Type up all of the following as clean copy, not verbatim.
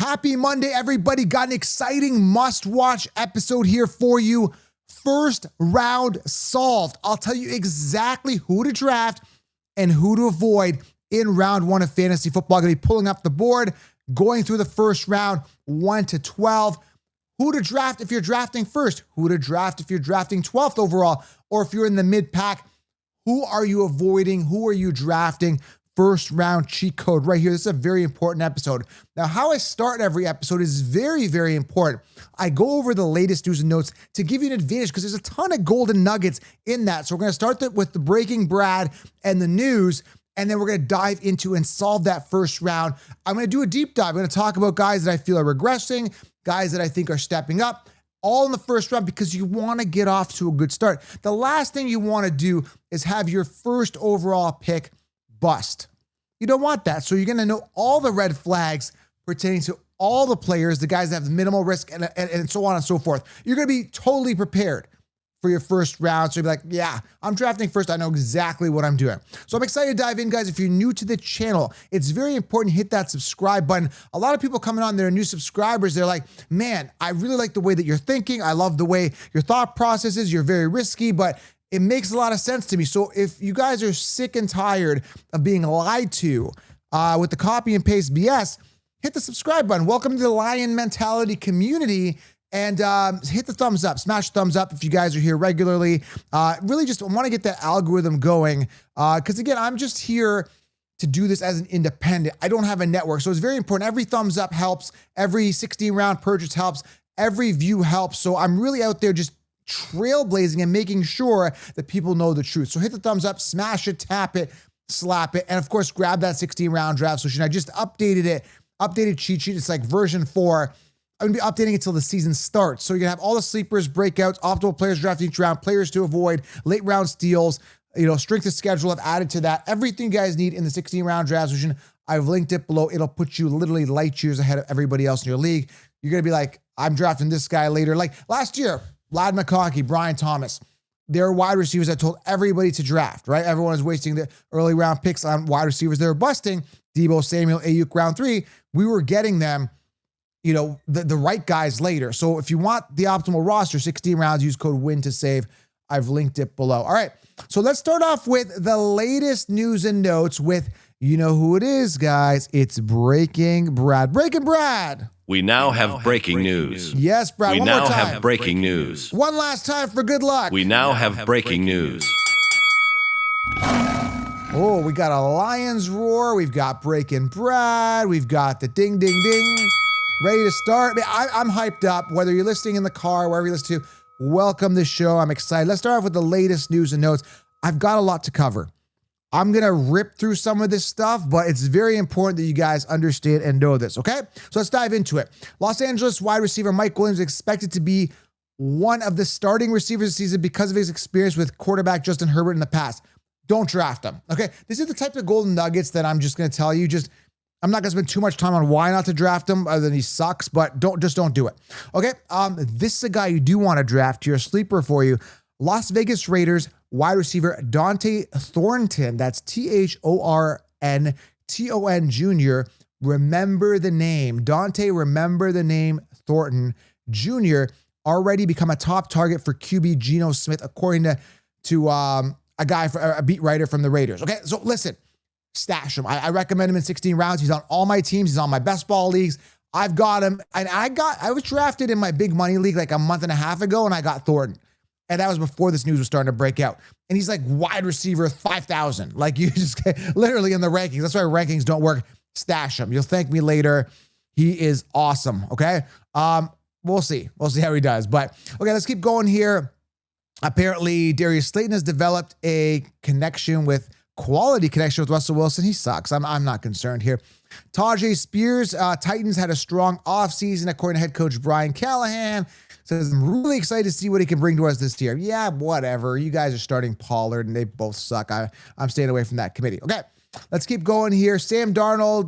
Happy Monday, everybody. Got an exciting must-watch episode here for you. First round solved. I'll tell you exactly who to draft and who to avoid in round one of fantasy football. I'm going to be pulling up the board, going through the first round, 1 to 12. Who to draft if you're drafting first, who to draft if you're drafting 12th overall, or if you're in the mid-pack, who are you avoiding, who are you drafting? First round cheat code right here. This is a very important episode. Now, how I start every episode is very, very important. I go over the latest news and notes to give you an advantage because there's a ton of golden nuggets in that. So we're going to start with the breaking Brad and the news, and then we're going to dive into and solve that first round. I'm going to do a deep dive. I'm going to talk about guys that I feel are regressing, guys that I think are stepping up, all in the first round because you want to get off to a good start. The last thing you want to do is have your first overall pick bust. You don't want that. So you're going to know all the red flags pertaining to all the players, the guys that have minimal risk and so on and so forth. You're going to be totally prepared for your first round. So you'll be like, yeah, I'm drafting first. I know exactly what I'm doing. So I'm excited to dive in, guys. If you're new to the channel, it's very important to hit that subscribe button. A lot of people coming on, they're new subscribers. They're like, man, I really like the way that you're thinking. I love the way your thought process is. You're very risky, but it makes a lot of sense to me. So if you guys are sick and tired of being lied to with the copy and paste BS, hit the subscribe button. Welcome to the Lion Mentality community, and hit the thumbs up. Smash thumbs up if you guys are here regularly. Really just want to get that algorithm going because, again, I'm just here to do this as an independent. I don't have a network, so it's very important. Every thumbs up helps. Every 16-round purchase helps. Every view helps. So I'm really out there just trailblazing and making sure that people know the truth. So hit the thumbs up, smash it, tap it, slap it, and of course grab that 16-round draft solution. I just updated it, updated cheat sheet. It's like version 4. I'm gonna be updating it until the season starts. So you're gonna have all the sleepers, breakouts, optimal players drafted each round, players to avoid, late round steals, strength of schedule. I've added to that. Everything you guys need in the 16-round draft solution, I've linked it below. It'll put you literally light years ahead of everybody else in your league. You're gonna be like, I'm drafting this guy later. Like last year, Lad McConkey, Brian Thomas, they're wide receivers I told everybody to draft, right? Everyone is wasting the early round picks on wide receivers. They were busting. Debo Samuel, Ayuk, round 3. We were getting them, the right guys later. So if you want the optimal roster, 16 rounds, use code WIN to save. I've linked it below. All right. So let's start off with the latest news and notes with, you know who it is, guys. It's Breaking Brad. Breaking Brad. We now have breaking news. Yes, Brad. We now have breaking news. One last time for good luck. We now have breaking news. Oh, we got a lion's roar. We've got Breaking Brad. We've got the ding, ding, ding. Ready to start. I'm hyped up. Whether you're listening in the car, wherever you listen to, welcome to the show. I'm excited. Let's start off with the latest news and notes. I've got a lot to cover. I'm going to rip through some of this stuff, but it's very important that you guys understand and know this, okay? So let's dive into it. Los Angeles wide receiver Mike Williams is expected to be one of the starting receivers this season because of his experience with quarterback Justin Herbert in the past. Don't draft him, okay? This is the type of golden nuggets that I'm just going to tell you. I'm not going to spend too much time on why not to draft him other than he sucks, but don't do it, okay? This is a guy you do want to draft. You're a sleeper for you. Las Vegas Raiders wide receiver Dante Thornton, that's Thornton Jr. Remember the name. Dante, remember the name Thornton Jr. already become a top target for QB Geno Smith, according to a beat writer from the Raiders. Okay, so listen, stash him. I recommend him in 16 rounds. He's on all my teams. He's on my best ball leagues. I've got him. And I was drafted in my big money league like a month and a half ago, and I got Thornton. And that was before this news was starting to break out. And he's like wide receiver 5,000. Like you just get literally in the rankings. That's why rankings don't work. Stash him. You'll thank me later. He is awesome. Okay. We'll see. We'll see how he does. But okay, let's keep going here. Apparently, Darius Slayton has developed a quality connection with Russell Wilson. He sucks. I'm not concerned here. Tajay Spears, Titans had a strong offseason, according to head coach Brian Callahan. Says, I'm really excited to see what he can bring to us this year. Yeah, whatever. You guys are starting Pollard, and they both suck. I'm staying away from that committee. Okay, let's keep going here. Sam Darnold,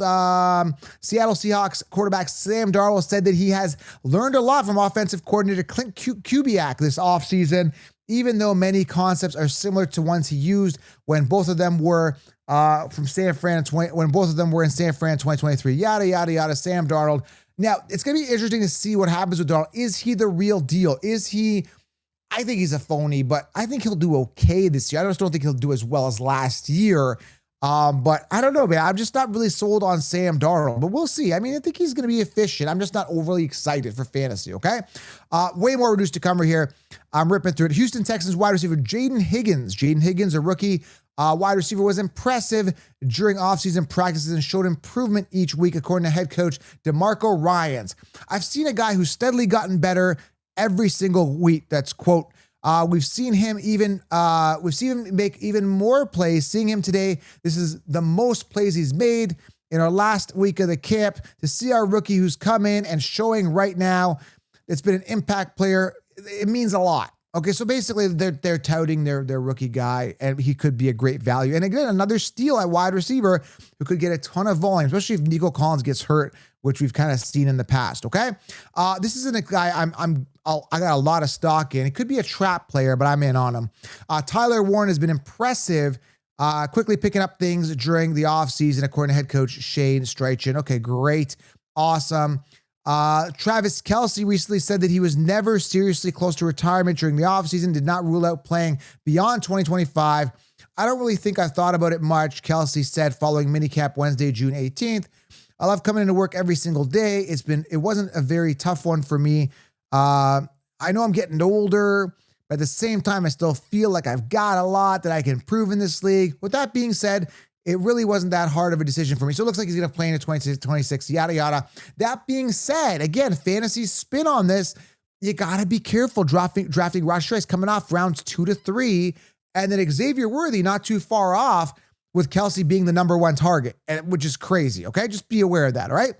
Seattle Seahawks quarterback Sam Darnold said that he has learned a lot from offensive coordinator Clint Kubiak this offseason, even though many concepts are similar to ones he used when both of them were in San Fran in 2023. Yada, yada, yada. Sam Darnold Now, it's going to be interesting to see what happens with Darnold. Is he the real deal? I think he's a phony, but I think he'll do okay this year. I just don't think he'll do as well as last year. But I don't know, man. I'm just not really sold on Sam Darnold, but we'll see. I mean, I think he's going to be efficient. I'm just not overly excited for fantasy, okay? Way more news to come here. I'm ripping through it. Houston Texans wide receiver Jaden Higgins. Jaden Higgins, a rookie wide receiver, was impressive during offseason practices and showed improvement each week, according to head coach DeMarco Ryans. I've seen a guy who's steadily gotten better every single week. That's quote. We've seen him make even more plays. Seeing him today, this is the most plays he's made in our last week of the camp. To see our rookie who's come in and showing right now, it's been an impact player. It means a lot. Okay, so basically they're touting their rookie guy, and he could be a great value. And again, another steal at wide receiver who could get a ton of volume, especially if Nico Collins gets hurt, which we've kind of seen in the past. Okay, this isn't a guy I got a lot of stock in. It could be a trap player, but I'm in on him. Tyler Warren has been impressive, quickly picking up things during the offseason, according to head coach Shane Steichen. Okay, great, awesome. Travis Kelce recently said that he was never seriously close to retirement during the offseason, did not rule out playing beyond 2025. I don't really think I've thought about it much, Kelce said following minicamp Wednesday, June 18th. I love coming into work every single day. It wasn't a very tough one for me. I know I'm getting older, but at the same time, I still feel like I've got a lot that I can prove in this league. With that being said, it really wasn't that hard of a decision for me. So it looks like he's going to play in 26, yada, yada. That being said, again, fantasy spin on this, you got to be careful drafting Rashee Rice coming off rounds 2 to 3, and then Xavier Worthy not too far off with Kelce being the number one target, which is crazy, okay? Just be aware of that, all right?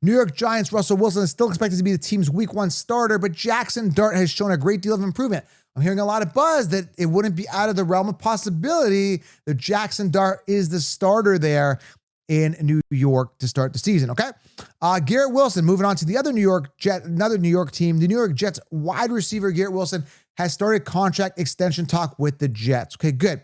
New York Giants Russell Wilson is still expected to be the team's week 1 starter, but Jackson Dart has shown a great deal of improvement. I'm hearing a lot of buzz that it wouldn't be out of the realm of possibility that Jackson Dart is the starter there in New York to start the season, okay? Garrett Wilson, moving on to the other another New York team, the New York Jets wide receiver Garrett Wilson has started contract extension talk with the Jets. Okay, good.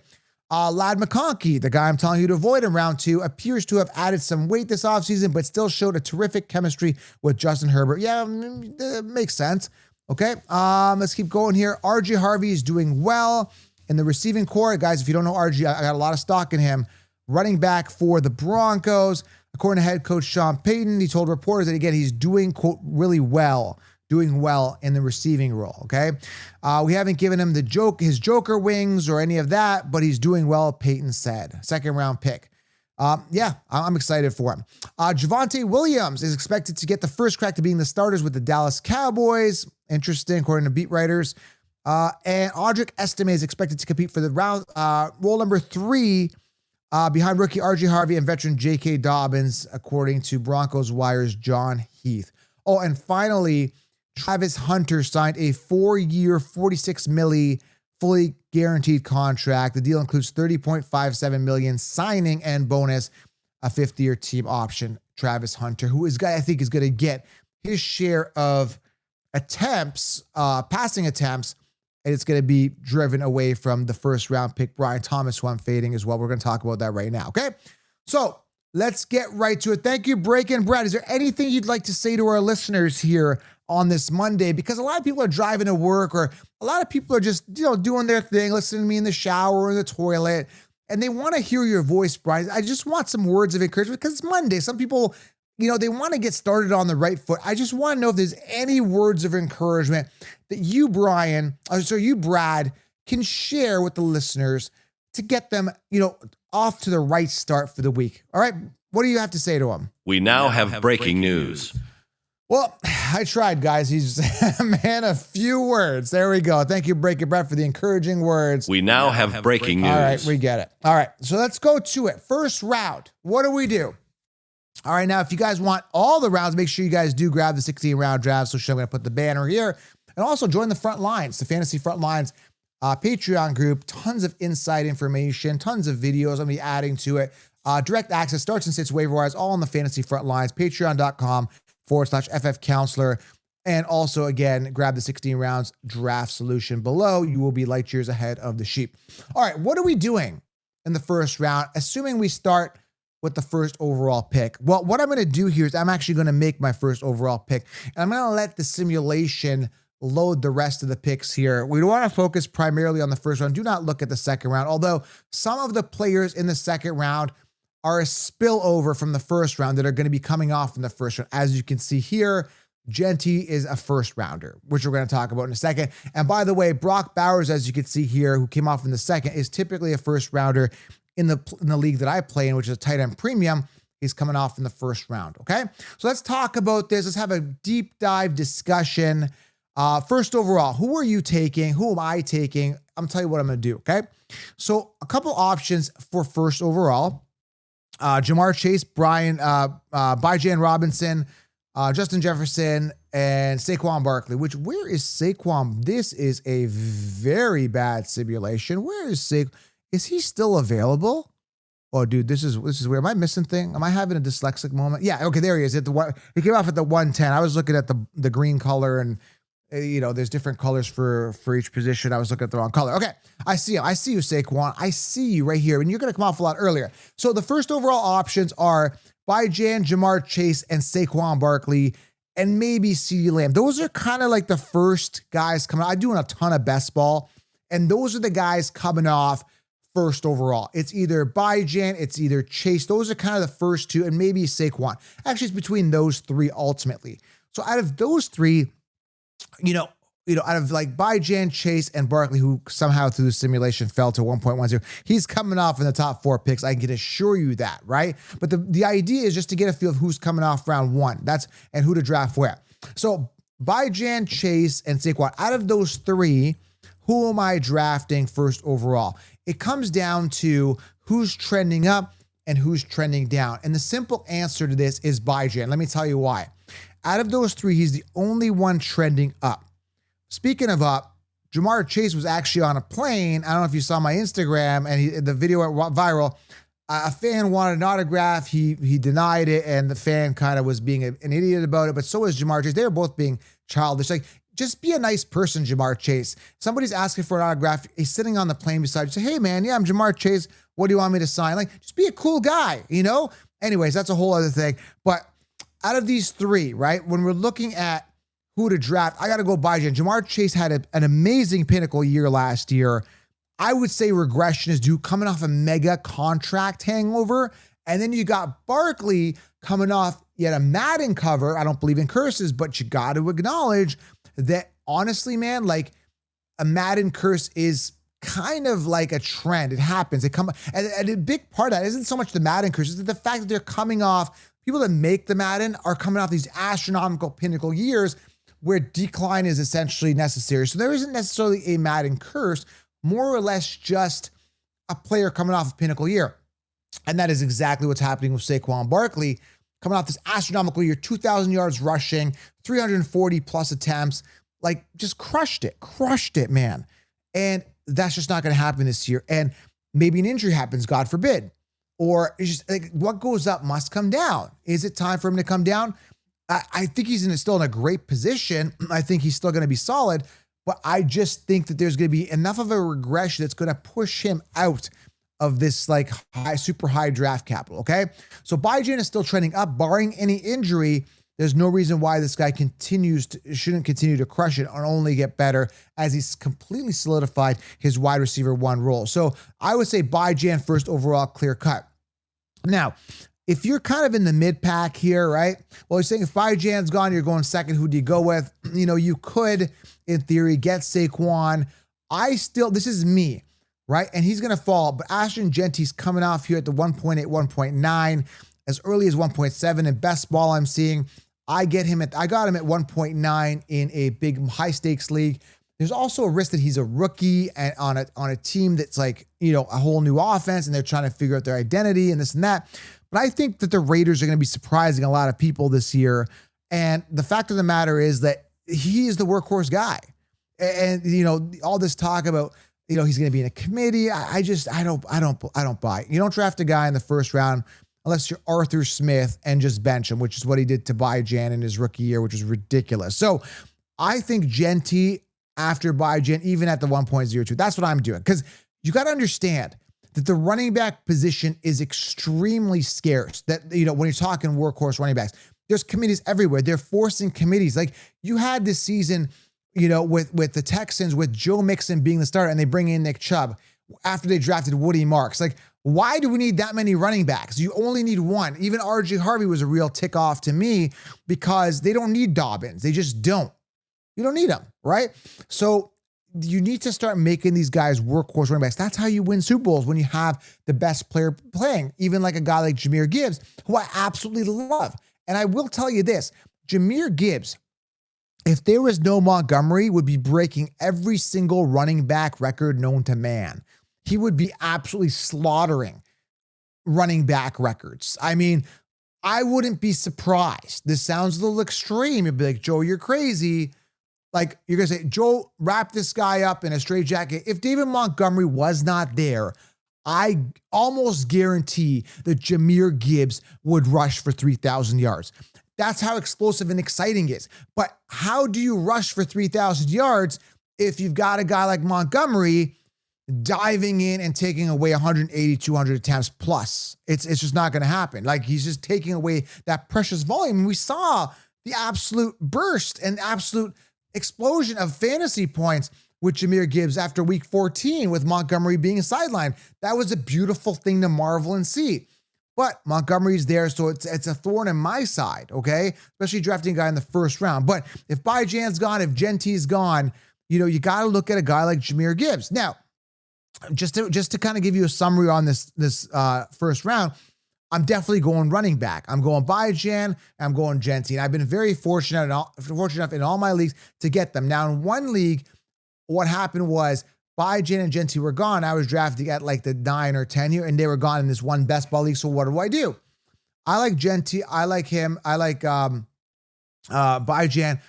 Ladd McConkey, the guy I'm telling you to avoid in round 2, appears to have added some weight this offseason, but still showed a terrific chemistry with Justin Herbert. Yeah, makes sense. Okay, let's keep going here. RJ Harvey is doing well in the receiving core. Guys, if you don't know RJ, I got a lot of stock in him. Running back for the Broncos. According to head coach Sean Payton, he told reporters that, again, he's doing, quote, really well. Doing well in the receiving role, okay? We haven't given him his Joker wings or any of that, but he's doing well, Peyton said. Second round pick. Yeah, I'm excited for him. Javonte Williams is expected to get the first crack to being the starters with the Dallas Cowboys. Interesting, according to beat writers. And Audric Estime is expected to compete for the role number 3 behind rookie RJ Harvey and veteran J.K. Dobbins, according to Broncos Wire's John Heath. Oh, and finally, Travis Hunter signed a 4-year, $46 million fully guaranteed contract. The deal includes $30.57 million signing and bonus, a 5th-year team option. Travis Hunter, who is guy I think is going to get his share of attempts, passing attempts, and it's going to be driven away from the first-round pick Brian Thomas, who I'm fading as well. We're going to talk about that right now. Okay, so let's get right to it. Thank you, Breaking Brad. Is there anything you'd like to say to our listeners here on this Monday? Because a lot of people are driving to work, or a lot of people are just, doing their thing, listening to me in the shower or in the toilet, and they want to hear your voice, Brian. I just want some words of encouragement because it's Monday. Some people, they want to get started on the right foot. I just want to know if there's any words of encouragement that you, Brad, can share with the listeners to get them, off to the right start for the week. All right. What do you have to say to them? We now have breaking news. Well, I tried, guys. He's a man of few words. There we go. Thank you, Breaking Brad, for the encouraging words. We now have breaking news. All right, we get it. All right, so let's go to it. First round. What do we do? All right, now, if you guys want all the rounds, make sure you guys do grab the 16-round draft. So I'm going to put the banner here. And also join the Frontlines, the Fantasy Frontlines Patreon group. Tons of inside information, tons of videos I'm going to be adding to it. Direct access, starts and sits, waiver wires, all on the Fantasy Frontlines. Patreon.com/FF Counselor. And also, again, grab the 16 rounds draft solution below. You will be light years ahead of the sheep. All right, what are we doing in the first round? Assuming we start with the first overall pick? Well, what I'm going to do here is I'm actually going to make my first overall pick, and I'm going to let the simulation load the rest of the picks here. We want to focus primarily on the first round. Do not look at the second round, although some of the players in the second round are a spillover from the first round that are going to be coming off in the first round. As you can see here, Genty is a first rounder, which we're going to talk about in a second. And by the way, Brock Bowers, as you can see here, who came off in the second, is typically a first rounder in the league that I play in, which is a tight end premium. He's coming off in the first round. Okay. So let's talk about this. Let's have a deep dive discussion. First overall, who are you taking? Who am I taking? I'm telling you what I'm going to do. Okay. So a couple options for first overall, Jamar Chase, Bijan Robinson, Justin Jefferson, and Saquon Barkley, where is Saquon? This is a very bad simulation. Where is Saquon? Is he still available? Oh, dude, this is weird. Am I missing thing? Am I having a dyslexic moment? Yeah, okay, there he is. He came off at the 110. I was looking at the green color, and there's different colors for each position. I was looking at the wrong color. Okay, I see him. I see you, Saquon. I see you right here, and you're going to come off a lot earlier. So the first overall options are Bijan, Jamar Chase, and Saquon Barkley, and maybe CeeDee Lamb. Those are kind of like the first guys coming out. I'm doing a ton of best ball, and those are the guys coming off first overall. It's either Bijan, it's either Chase. Those are kind of the first two, and maybe Saquon. Actually, it's between those three ultimately. So out of those three, out of like Bijan, Chase, and Barkley, who somehow through the simulation fell to 1.10, he's coming off in the top 4 picks. I can assure you that, right? But the idea is just to get a feel of who's coming off round 1. And who to draft where. So Bijan, Chase, and Saquon. Out of those 3, who am I drafting first overall? It comes down to who's trending up and who's trending down. And the simple answer to this is Bijan. Let me tell you why. Out of those 3, he's the only one trending up. Speaking of up, Jamar Chase was actually on a plane. I don't know if you saw my Instagram, and the video went viral. A fan wanted an autograph. He denied it, and the fan kind of was being an idiot about it, but so was Jamar Chase. They were both being childish. Like, just be a nice person, Jamar Chase. Somebody's asking for an autograph. He's sitting on the plane beside you. Say, hey, man, yeah, I'm Jamar Chase. What do you want me to sign? Like, just be a cool guy, Anyways, that's a whole other thing. But out of these 3, right, when we're looking at who to draft, I got to go Bijan. Jamar Chase had an amazing pinnacle year last year. I would say regression is due, coming off a mega contract hangover. And then you got Barkley coming off yet a Madden cover. I don't believe in curses, but you got to acknowledge that honestly, man, like a Madden curse is kind of like a trend. It happens. And a big part of that isn't so much the Madden curse, it's the fact that they're coming off, people that make the Madden are coming off these astronomical pinnacle years where decline is essentially necessary. So there isn't necessarily a Madden curse, more or less just a player coming off a pinnacle year. And that is exactly what's happening with Saquon Barkley, coming off this astronomical year, 2,000 yards rushing, 340 plus attempts, like just crushed it, man. And that's just not going to happen this year. And maybe an injury happens, God forbid. Or it's just like what goes up must come down. Is it time for him to come down? I think he's still in a great position. I think he's still going to be solid, but I just think that there's going to be enough of a regression that's going to push him out of this like super high draft capital. Okay. So Bijan is still trending up, barring any injury. There's no reason why this guy shouldn't continue to crush it and only get better as he's completely solidified his wide receiver 1 role. So I would say Bijan first overall, clear cut. Now, if you're kind of in the mid pack here, right? Well, you're saying if Bijan's gone, you're going second. Who do you go with? You could, in theory, get Saquon. This is me, right? And he's going to fall. But Ashton Genty's coming off here at the 1.8, 1.9, as early as 1.7. In best ball I'm seeing, I got him at 1.9 in a big high stakes league. There's also a risk that he's a rookie and on a team that's like, a whole new offense, and they're trying to figure out their identity and this and that. But I think that the Raiders are going to be surprising a lot of people this year. And the fact of the matter is that he is the workhorse guy. And all this talk about, he's going to be in a committee. I don't buy it. You don't draft a guy in the first round unless you're Arthur Smith and just bench him, which is what he did to Bijan in his rookie year, which was ridiculous. So I think Genty after Bijan, even at the 1.02, that's what I'm doing. Because you got to understand that the running back position is extremely scarce. That, when you're talking workhorse running backs, there's committees everywhere. They're forcing committees. Like you had this season, with the Texans, with Joe Mixon being the starter, and they bring in Nick Chubb after they drafted Woody Marks. Like, why do we need that many running backs? You only need one. Even RJ Harvey was a real tick off to me because they don't need Dobbins. They just don't. You don't need them, right? So you need to start making these guys workhorse running backs. That's how you win Super Bowls, when you have the best player playing, even like a guy like Jahmyr Gibbs, who I absolutely love. And I will tell you this, Jahmyr Gibbs, if there was no Montgomery, would be breaking every single running back record known to man. He would be absolutely slaughtering running back records. I mean, I wouldn't be surprised. This sounds a little extreme. You'd be like, Joe, you're crazy. Like, you're going to say, Joe, wrap this guy up in a straitjacket. If David Montgomery was not there, I almost guarantee that Jahmyr Gibbs would rush for 3,000 yards. That's how explosive and exciting it is. But how do you rush for 3,000 yards if you've got a guy like Montgomery diving in and taking away 180, 200 attempts plus? It's just not going to happen. Like, he's just taking away that precious volume. We saw the absolute burst and absolute explosion of fantasy points with Jahmyr Gibbs after week 14 with Montgomery being sidelined. That was a beautiful thing to marvel and see. But Montgomery's there, so it's a thorn in my side, okay? Especially drafting a guy in the first round. But if Byjan's gone, if Gentie's gone, you got to look at a guy like Jahmyr Gibbs. Now, just to kind of give you a summary on this first round, I'm definitely going running back. I'm going Byjan, I'm going Gentie. And I've been very fortunate enough in all my leagues to get them. Now, in one league, what happened was Byjan and Gentie were gone. I was drafting at like the 9 or 10 here, and they were gone in this one best ball league. So what do? I like Gentie. I like him. I like Byjan.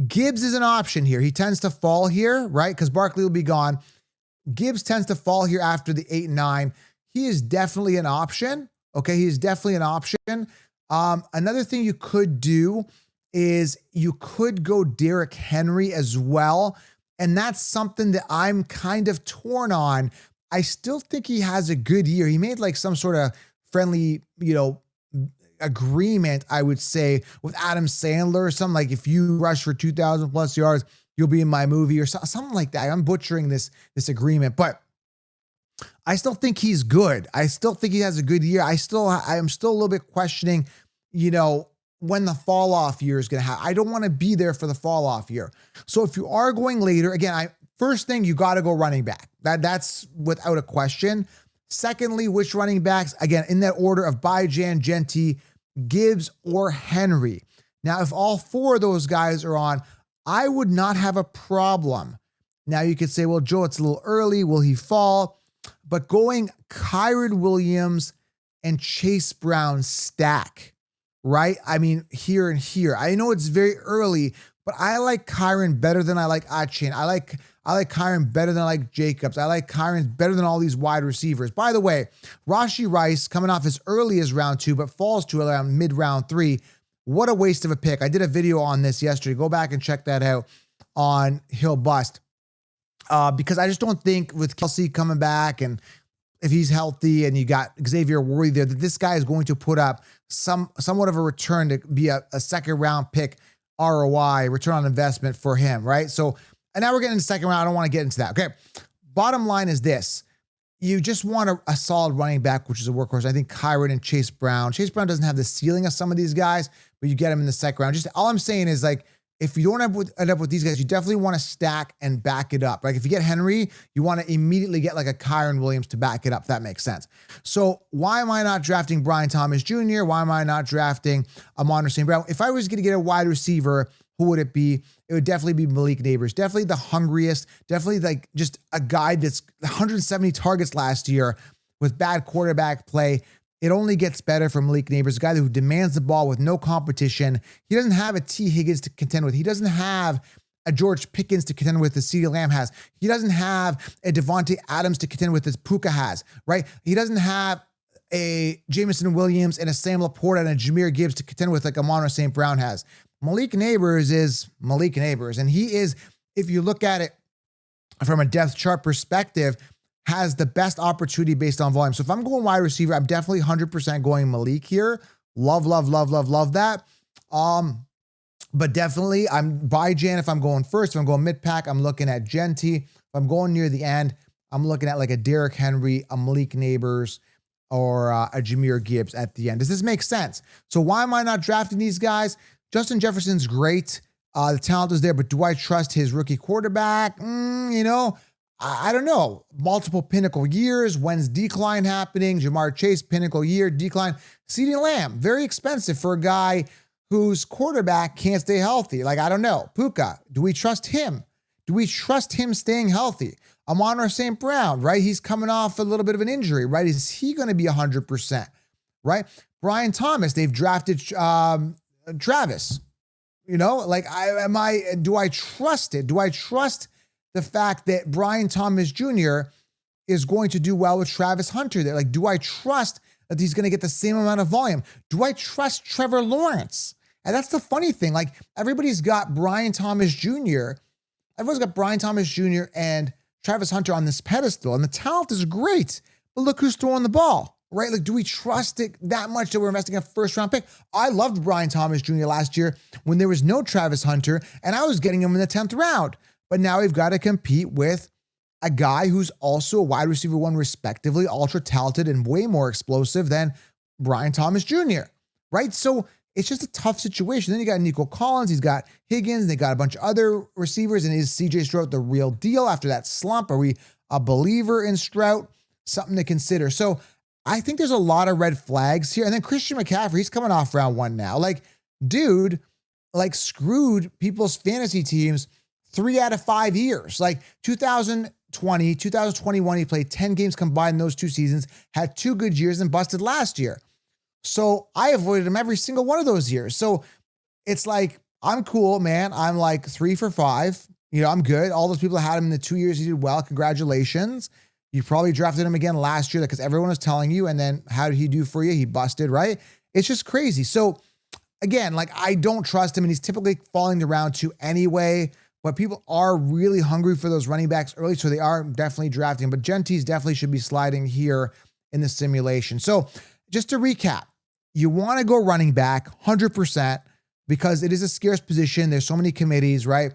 Gibbs is an option here. He tends to fall here, right? Because Barkley will be gone. Gibbs tends to fall here after the 8 and 9. He is definitely an option. Okay, he is definitely an option. Another thing you could do is you could go Derrick Henry as well. And that's something that I'm kind of torn on. I still think he has a good year. He made like some sort of friendly, agreement, I would say, with Adam Sandler or something. Like, if you rush for 2,000 plus yards, you'll be in my movie or something like that. I'm butchering this agreement, but I still think he's good. I still think he has a good year. I'm still a little bit questioning, when the fall off year is going to happen. I don't want to be there for the fall off year. So if you are going later, again, first thing, you got to go running back. That's without a question. Secondly, which running backs? Again, in that order of Byjan, Gentie, Gibbs, or Henry. Now, if all four of those guys are on, I would not have a problem. Now, you could say, well, Joe, it's a little early. Will he fall? But going Kyren Williams and Chase Brown stack, right? I mean, here and here. I know it's very early, but I like Kyren better than I like Achane. I like Kyren better than I like Jacobs. I like Kyren better than all these wide receivers. By the way, Rashee Rice coming off as early as round 2, but falls to around mid-round 3. What a waste of a pick. I did a video on this yesterday. Go back and check that out on Hill Bust. Because I just don't think with Kelsey coming back, and if he's healthy and you got Xavier Worthy there, that this guy is going to put up somewhat of a return to be a second round pick ROI, return on investment for him, right? So, and now we're getting into the second round. I don't want to get into that. Okay. Bottom line is this. You just want a solid running back, which is a workhorse. I think Kyren and Chase Brown. Chase Brown doesn't have the ceiling of some of these guys, but you get him in the second round. Just all I'm saying is, like, if you don't end up with these guys, you definitely want to stack and back it up. Like, if you get Henry, you want to immediately get like a Kyren Williams to back it up. If that makes sense. So why am I not drafting Brian Thomas Jr.? Why am I not drafting Amon St. Brown? If I was going to get a wide receiver, who would it be? It would definitely be Malik Neighbors. Definitely the hungriest. Definitely like just a guy that's 170 targets last year with bad quarterback play. It only gets better for Malik Neighbors, a guy who demands the ball with no competition. He doesn't have a T. Higgins to contend with. He doesn't have a George Pickens to contend with as CeeDee Lamb has. He doesn't have a Devontae Adams to contend with as Puka has, right? He doesn't have a Jameson Williams and a Sam Laporta and a Jahmyr Gibbs to contend with like Amon St. Brown has. Malik Neighbors is Malik Neighbors. And he is, if you look at it from a depth chart perspective, has the best opportunity based on volume. So if I'm going wide receiver, I'm definitely 100% going Malik here. Love that. But definitely I'm by Jan if I'm going first. If I'm going mid-pack, I'm looking at Genty. If I'm going near the end, I'm looking at like a Derrick Henry, a Malik Neighbors, or a Jahmyr Gibbs at the end. Does this make sense? So why am I not drafting these guys? Justin Jefferson's great. The talent is there, but do I trust his rookie quarterback? I don't know. Multiple pinnacle years. When's decline happening? Jamar Chase, pinnacle year, decline. CeeDee Lamb, very expensive for a guy whose quarterback can't stay healthy. Like, I don't know. Puka, do we trust him? Do we trust him staying healthy? Amon-Ra St. Brown, right? He's coming off a little bit of an injury, right? Is he going to be 100%, right? Brian Thomas, they've drafted Travis. Do I trust it? Do I trust the fact that Brian Thomas Jr. is going to do well with Travis Hunter there? Like, do I trust that he's going to get the same amount of volume? Do I trust Trevor Lawrence? And that's the funny thing. Like, everybody's got Brian Thomas Jr. Everyone's got Brian Thomas Jr. and Travis Hunter on this pedestal, and the talent is great, but look who's throwing the ball, right? Like, do we trust it that much that we're investing a first-round pick? I loved Brian Thomas Jr. last year when there was no Travis Hunter, and I was getting him in the 10th round. But now we've got to compete with a guy who's also a wide receiver one, respectively, ultra talented and way more explosive than Brian Thomas Jr., right? So it's just a tough situation. Then you got Nico Collins, he's got Higgins, they got a bunch of other receivers, and is CJ Stroud the real deal after that slump? Are we a believer in Stroud? Something to consider. So I think there's a lot of red flags here. And then Christian McCaffrey, he's coming off round one now. Like, dude, like, screwed people's fantasy teams 3 out of 5 years. Like 2020, 2021, he played 10 games combined in those 2 seasons, had 2 good years and busted last year. So I avoided him every single one of those years. So it's like, I'm cool, man. I'm like 3 for 5. I'm good. All those people that had him in the 2 years, he did well. Congratulations. You probably drafted him again last year because everyone was telling you. And then how did he do for you? He busted, right? It's just crazy. So again, like, I don't trust him, and he's typically falling to round 2 anyway. But people are really hungry for those running backs early, so they are definitely drafting. But Genty's definitely should be sliding here in the simulation. So just to recap, you want to go running back 100% because it is a scarce position. There's so many committees, right?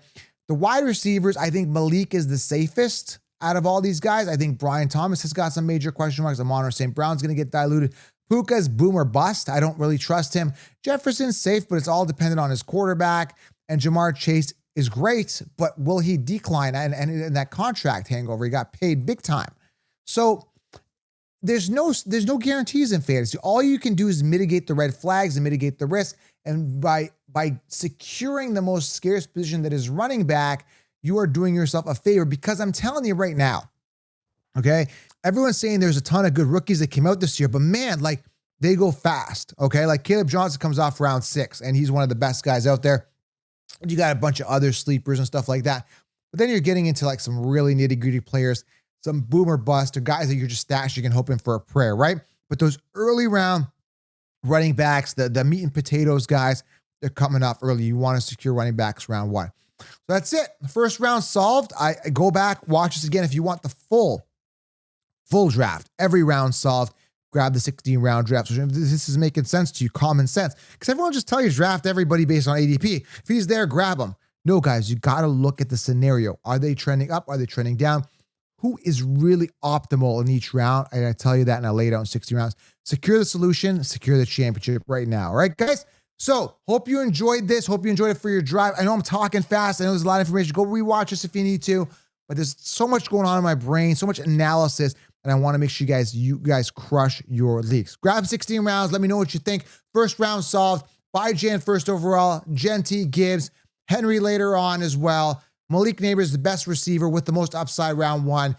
The wide receivers, I think Malik is the safest out of all these guys. I think Brian Thomas has got some major question marks. Amon-Ra St. Brown's going to get diluted. Puka's boom or bust. I don't really trust him. Jefferson's safe, but it's all dependent on his quarterback. And Jamar Chase is great, but will he decline? And that contract hangover, he got paid big time. So there's no guarantees in fantasy. All you can do is mitigate the red flags and mitigate the risk. And by securing the most scarce position that is running back, you are doing yourself a favor, because I'm telling you right now, okay, everyone's saying there's a ton of good rookies that came out this year, but man, like, they go fast, okay? Like Caleb Johnson comes off round 6, and he's one of the best guys out there. You got a bunch of other sleepers and stuff like that. But then you're getting into like some really nitty-gritty players, some boomer bust, or guys that you're just stashing and hoping for a prayer, right? But those early round running backs, the meat and potatoes guys, they're coming off early. You want to secure running backs round 1. So that's it. The first round solved. I go back, watch this again if you want the full draft. Every round solved. Grab the 16-round draft. So if this is making sense to you, common sense. Because everyone just tell you draft everybody based on ADP. If he's there, grab him. No, guys, you got to look at the scenario. Are they trending up? Are they trending down? Who is really optimal in each round? And I tell you that, and I lay it out in 60 rounds. Secure the solution, secure the championship right now. All right, guys? So hope you enjoyed this. Hope you enjoyed it for your drive. I know I'm talking fast. I know there's a lot of information. Go rewatch this if you need to. But there's so much going on in my brain, so much analysis. And I want to make sure you guys crush your leagues. Grab 16 rounds. Let me know what you think. First round solved. By Jan first overall. Genty, Gibbs, Henry later on as well. Malik Neighbors, the best receiver with the most upside round 1.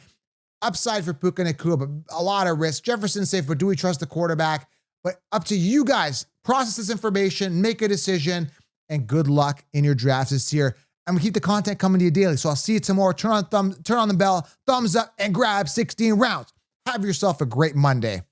Upside for Puka Nacua, but a lot of risk. Jefferson safe, but do we trust the quarterback? But up to you guys. Process this information, make a decision, and good luck in your drafts this year. I'm gonna keep the content coming to you daily. So I'll see you tomorrow. Turn on the bell, thumbs up, and grab 16 rounds. Have yourself a great Monday.